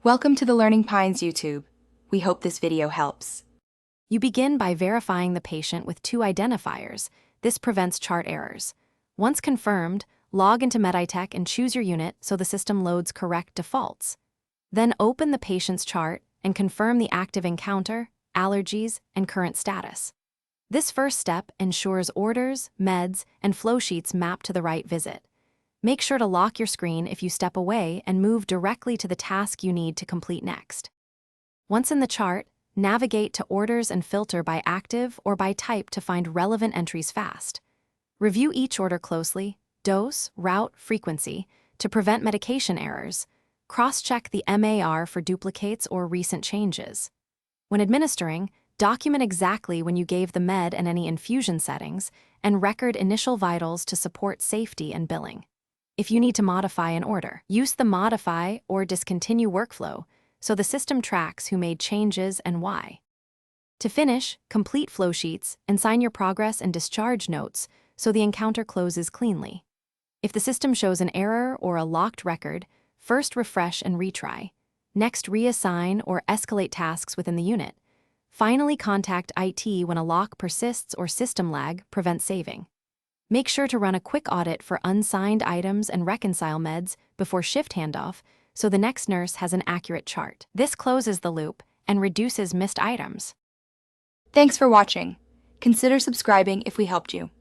Welcome to the Learning Pines YouTube. We hope this video helps. You begin by verifying the patient with two identifiers. This prevents chart errors. Once confirmed, log into Meditech and choose your unit so the system loads correct defaults. Then open the patient's chart and confirm the active encounter, allergies, and current status. This first step ensures orders, meds, and flow sheets map to the right visit. Make sure to lock your screen if you step away and move directly to the task you need to complete next. Once in the chart, navigate to orders and filter by active or by type to find relevant entries fast. Review each order closely, dose, route, frequency, to prevent medication errors. Cross-check the MAR for duplicates or recent changes. When administering, document exactly when you gave the med and any infusion settings, and record initial vitals to support safety and billing. If you need to modify an order, use the modify or discontinue workflow so the system tracks who made changes and why. To finish, complete flow sheets and sign your progress and discharge notes so the encounter closes cleanly. If the system shows an error or a locked record, first refresh and retry. Next, reassign or escalate tasks within the unit. Finally, contact IT when a lock persists or system lag prevents saving. Make sure to run a quick audit for unsigned items and reconcile meds before shift handoff so the next nurse has an accurate chart. This closes the loop and reduces missed items. Thanks for watching. Consider subscribing if we helped you.